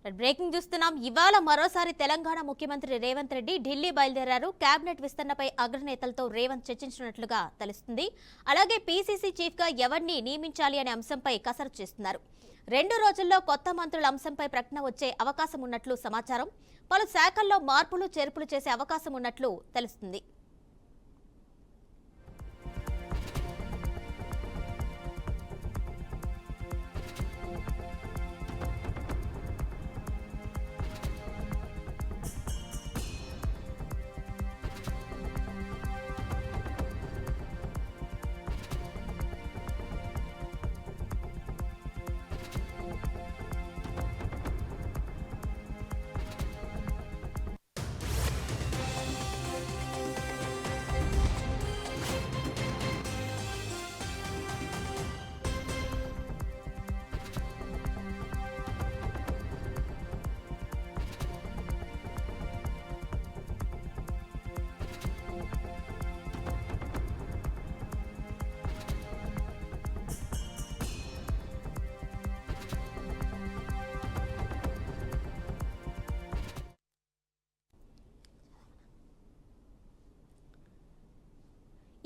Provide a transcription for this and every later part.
Breaking చూస్తున్నాం. ఇవాళ మరోసారి తెలంగాణ ముఖ్యమంత్రి రేవంత్ రెడ్డి ఢిల్లీ బయలుదేరారు. కేబినెట్ విస్తరణపై అగ్రనేతలతో రేవంత్ చర్చించినట్లుగా తెలుస్తుంది. అలాగే పీసీసీ చీఫ్ గా ఎవరిని నియమించాలి అనే అంశంపై కసరత్తు చేస్తున్నారు. 2 రోజుల్లో కొత్త మంత్రుల అంశంపై ప్రకటన వచ్చే అవకాశం ఉన్నట్లు సమాచారం. పలు శాఖల్లో మార్పులు చేర్పులు చేసే అవకాశం ఉన్నట్లు తెలుస్తుంది.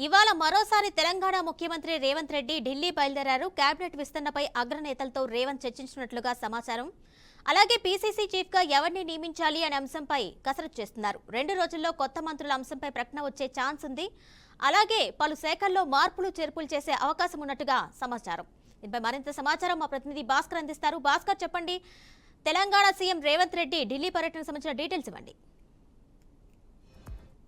ఇవాళ మరోసారి తెలంగాణ ముఖ్యమంత్రి రేవంత్ రెడ్డి ఢిల్లీ బయలుదేరారు. కేబినెట్ విస్తరణపై అగ్రనేతలతో రేవంత్ చర్చించినట్లుగా సమాచారం. అలాగే పీసీసీ చీఫ్ గా ఎవరిని నియమించాలి అనే అంశంపై కసరత్తు చేస్తున్నారు. 2 రోజుల్లో కొత్త మంత్రుల అంశంపై ప్రకటన వచ్చే ఛాన్స్ ఉంది. అలాగే పలు శాఖల్లో మార్పులు చేర్పులు చేసే అవకాశం ఉన్నట్టుగా సమాచారం. దీనిపై మరింత సమాచారం మా ప్రతినిధి భాస్కర్ అందిస్తారు. భాస్కర్, చెప్పండి. తెలంగాణ సీఎం రేవంత్ రెడ్డి ఢిల్లీ పర్యటనకు సంబంధించిన డీటెయిల్స్ ఇవ్వండి.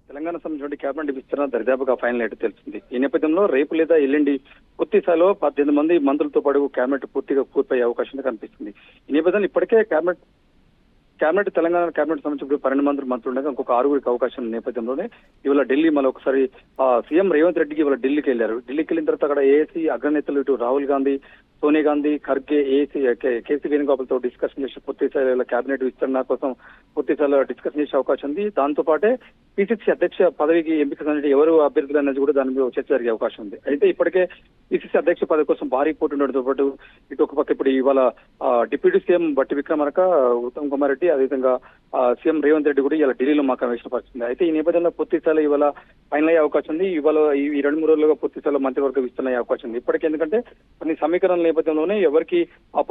తెలంగాణ సంబంధించిన కేబినెట్ విస్తరణ దరిదాపుగా ఫైనల్ అయితే తెలిసింది. ఈ నేపథ్యంలో రేపు లేదా ఎల్లుండి పూర్తి స్థాయిలో 18 మంది మంత్రులతో పాటు కేబినెట్ పూర్తయ్యే అవకాశం కనిపిస్తుంది. ఈ నేపథ్యంలో ఇప్పటికే కేబినెట్ తెలంగాణ కేబినెట్ సంబంధించిన 12 మంత్రులు ఉండగా ఇంకొక 6గురికి అవకాశం నేపథ్యంలోనే ఇవాళ ఢిల్లీ మరొకసారి సీఎం రేవంత్ రెడ్డికి ఇవాళ ఢిల్లీకి వెళ్లారు. ఢిల్లీకి వెళ్ళిన తర్వాత అక్కడ ఏఏసీ అగ్రనేతలు ఇటు రాహుల్ గాంధీ, సోనియా గాంధీ, ఖర్గే, కేసీ వేణుగోపాల్తో డిస్కషన్ చేసి పూర్తి స్థాయిలో కేబినెట్ విస్తరణ కోసం పూర్తి స్థాయిలో డిస్కషన్ చేసే అవకాశం ఉంది. దాంతో పాటే పీసీసీ అధ్యక్ష పదవికి ఎంపిక సంబంధించి ఎవరు అభ్యర్థులు అనేది కూడా దాని మీద చర్చ జరిగే అవకాశం ఉంది. అయితే ఇప్పటికే పీసీసీ అధ్యక్ష పదవి కోసం భారీ పోటీ ఉండడంతో పాటు ఇటు ఒక పక్క ఇప్పుడు ఇవాళ డిప్యూటీ సీఎం బట్టి విక్రమార్క, ఉత్తమ్ కుమార్ రెడ్డి, అదేవిధంగా సీఎం రేవంత్ రెడ్డి కూడా ఇవాళ ఢిల్లీలో మాకు వేసిన పరిస్థితుంది. అయితే ఈ నేపథ్యంలో పూర్తి స్థాయిలో ఇవాళ ఫైనల్ అయ్యే అవకాశం ఉంది. ఇవాళ ఈ 2-3 రోజులుగా పూర్తి స్థాయిలో మంత్రివర్గ విస్తరణ అయ్యే అవకాశం ఉంది. ఇప్పటికీ ఎందుకంటే కొన్ని సమీకరణల నేపథ్యంలోనే ఎవరికి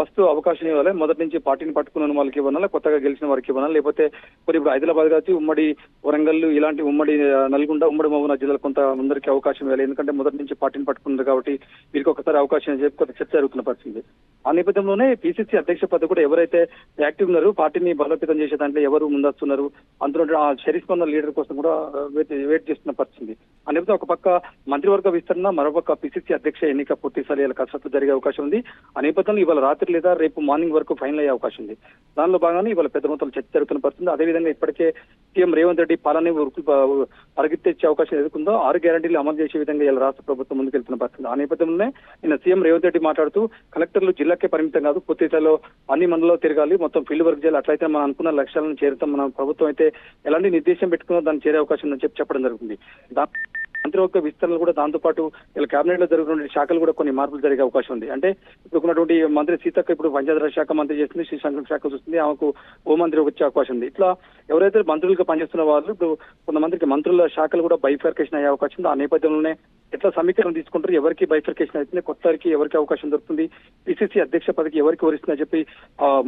ఫస్ట్ అవకాశం ఇవ్వాలి, మొదటి నుంచి పార్టీని పట్టుకున్న వాళ్ళకి ఇవ్వాలా, కొత్తగా గెలిచిన వారికి ఇవ్వాలా, లేకపోతే మరి ఇప్పుడు హైదరాబాద్ కావచ్చు, ఉమ్మడి వరంగల్, ఇలాంటి ఉమ్మడి నల్గొండ, ఉమ్మడి మహబూబ్నగర్ జిల్లాలో కొంత అందరికీ అవకాశం ఇవ్వాలి. ఎందుకంటే మొదటి నుంచి పార్టీని పట్టుకున్నారు కాబట్టి వీరికి ఒకసారి అవకాశం చెప్పి కొంత చర్చ జరుగుతున్న పరిస్థితి. ఆ నేపథ్యంలోనే పీసీసీ అధ్యక్ష పదవి కూడా ఎవరైతే యాక్టివ్ ఉన్నారు, పార్టీని బలోపేతం చేసే దాంట్లో ఎవరు ముందస్తున్నారు, అందులో ఆ షరీఫ్ ఉన్న లీడర్ కోసం కూడా వెయిట్ చేస్తున్న పరిస్థితి. ఆ నేపథ్యంలో ఒక పక్క మంత్రివర్గ విస్తరణ, మరోపక్క పీసీసీ అధ్యక్ష ఎన్నిక పూర్తి స్థాయి కసరత్తు జరిగే అవకాశం ఉంది. ఆ నేపథ్యంలో ఇవాళ రాత్రి లేదా రేపు మార్నింగ్ వరకు ఫైనల్ అయ్యే అవకాశం ఉంది. దానిలో భాగంగానే ఇవాళ పెద్ద మొత్తంలో చర్చ జరుగుతున్న పరిస్థితి. అదేవిధంగా ఇప్పటికే సీఎం రేవంత్ రెడ్డి పాలన పరిగెత్తిచ్చే అవకాశం ఎదుర్కొందో 6 గ్యారంటీలు అమలు చేసే విధంగా ఇలా రాష్ట్ర ప్రభుత్వం ముందుకెళ్తున్న పరిస్థితి. ఆ నేపథ్యంలోనే నిన్న సీఎం రేవంత్ రెడ్డి మాట్లాడుతూ కలెక్టర్లు జిల్లాకే పరిమితం కాదు, పూర్తి స్థాయిలో అన్ని మండలంలో తిరగాలి, మొత్తం ఫీల్డ్ వర్క్ చేయాలి. అట్లయితే మనం అనుకున్న లక్ష్యాలను చేరుతాం. మన ప్రభుత్వం అయితే ఎలాంటి నిర్దేశం పెట్టుకున్నా దాన్ని చేరే అవకాశం ఉందని చెప్పడం జరుగుతుంది. మంత్రివర్గ విస్తరణ కూడా దాంతో పాటు ఇలా కేబినెట్ లో జరుగుతున్న శాఖలు కూడా కొన్ని మార్పులు జరిగే అవకాశం ఉంది. అంటే ఇప్పుడు ఉన్నటువంటి మంత్రి సీతక్క ఇప్పుడు పంచాయతీరాజ్ శాఖ మంత్రి చేస్తుంది, శ్రీశంకర్ శాఖ చూస్తుంది, ఆమెకు హోంమంత్రి వచ్చే అవకాశం ఉంది. ఇట్లా ఎవరైతే మంత్రులుగా పనిచేస్తున్న వాళ్ళు ఇప్పుడు కొంతమందికి మంత్రుల శాఖలు కూడా బైఫర్కేషన్ అయ్యే అవకాశం ఉంది. ఆ నేపథ్యంలోనే ఎట్లా సమీకరణ తీసుకుంటారు, ఎవరికి బైఫర్కేషన్ అవుతుంది, కొత్తరికి ఎవరికి అవకాశం దొరుకుతుంది, పీసీసీ అధ్యక్ష పదవికి ఎవరికి వరిస్తుందని చెప్పి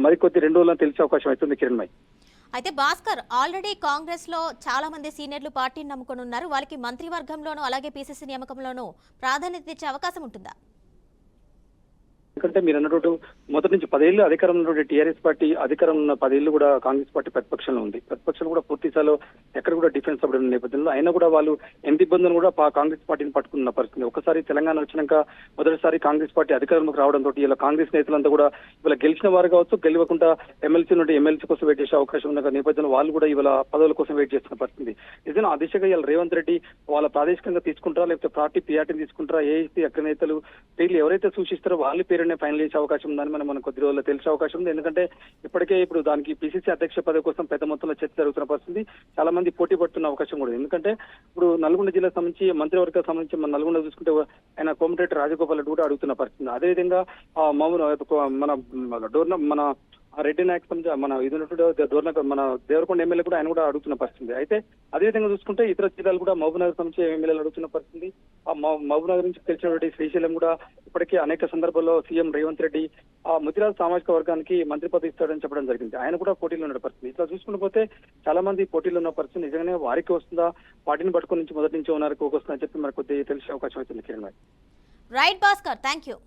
మరికొద్ది 2 రోజుల్లో తెలిసే అవకాశం అవుతుంది. కిరణ్ మై. అయితే భాస్కర్, ఆల్రెడీ కాంగ్రెస్ లో చాలా మంది సీనియర్లు పార్టీని నమ్ముకొని ఉన్నారు. వాళ్ళకి మంత్రివర్గంలోనూ అలాగే పీసీసీ నియామకంలోనూ ప్రాధాన్యత ఇచ్చే అవకాశం ఉంటుందా? ఎందుకంటే మీరు అన్నట్టు మొదటి నుంచి 10 ఏళ్ళు అధికారంలో ఉన్నటువంటి టీఆర్ఎస్ పార్టీ అధికారం ఉన్న 10 ఏళ్ళు కూడా కాంగ్రెస్ పార్టీ ప్రతిపక్షంలో ఉంది. ప్రతిపక్షాలు కూడా పూర్తి స్థాయిలో ఎక్కడ కూడా డిఫెన్స్ అవ్వడం నేపథ్యంలో అయినా కూడా వాళ్ళు ఎంత ఇబ్బందులు కూడా కాంగ్రెస్ పార్టీని పట్టుకున్న పరిస్థితి. ఒకసారి తెలంగాణ వచ్చినాక మొదటిసారి కాంగ్రెస్ పార్టీ అధికారంలోకి రావడంతో ఇలా కాంగ్రెస్ నేతలంతా కూడా ఇవాళ గెలిచిన వారు కావచ్చు, గెలవకుండా ఎమ్మెల్సీ కోసం వెయిట్ చేసే అవకాశం ఉన్న నేపథ్యంలో వాళ్ళు కూడా ఇవాళ పదవుల కోసం వెయిట్ చేస్తున్న పరిస్థితి. నిజంగా ఆ దిశగా ఇలా రేవంత్ రెడ్డి వాళ్ళ ప్రాదేశికంగా తీసుకుంటారా, లేకపోతే పార్టీ పీఆర్టీని తీసుకుంటారా, ఏఐసీ అగ్రనేతలు వీళ్ళు ఎవరైతే సూచిస్తారో వాళ్ళ పేరునే ఫైనల్ చేసే అవకాశం ఉందని మనం కొద్ది రోజుల్లో తెలిసే అవకాశం ఉంది. ఎందుకంటే ఇప్పటికే ఇప్పుడు దానికి పీసీసీ అధ్యక్ష పదవి కోసం పెద్ద మొత్తంలో చర్చ జరుగుతున్న పరిస్థితి. చాలా మంది పోటీ పడుతున్న అవకాశం కూడా. ఎందుకంటే ఇప్పుడు నల్గొండ జిల్లాకు సంబంధించి మంత్రివర్గానికి సంబంధించి మన నల్గొండ చూసుకుంటే ఆయన కోమటిరెడ్డి రాజగోపాల్ రెడ్డి కూడా అడుగుతున్న పరిస్థితి. అదేవిధంగా మన ఆ రెడ్డి నాయక్ సంబంధించి మన ఇది ఉన్నటువంటి మన దేవరకొండ ఎమ్మెల్యే కూడా ఆయన కూడా అడుగుతున్న పరిస్థితి. అయితే అదేవిధంగా చూసుకుంటే ఇతర జిల్లాలు కూడా మహబూబ్నగర్ సంబంధించి ఎమ్మెల్యేలు అడుగుతున్న పరిస్థితి. ఆ మహబూబ్నగర్ నుంచి తెలిసినటువంటి శ్రీశైలం కూడా ఇప్పటికే అనేక సందర్భాల్లో సీఎం రేవంత్ రెడ్డి ఆ ముదిరాజ్ సామాజిక వర్గానికి మంత్రి పదవి ఇస్తాడని చెప్పడం జరిగింది. ఆయన కూడా పోటీలో ఉన్న పరిస్థితి. ఇట్లా చూసుకుంటూ పోతే చాలా మంది పోటీలో ఉన్న పరిస్థితి. నిజంగానే వారికి వస్తుందా, పార్టీని పట్టుకుని నుంచి మొదటి నుంచి ఉన్నారు వస్తుందని చెప్పి మనకు కొద్దిగా తెలిసే అవకాశం అవుతుంది Kiran. Right Bhaskar, thank you.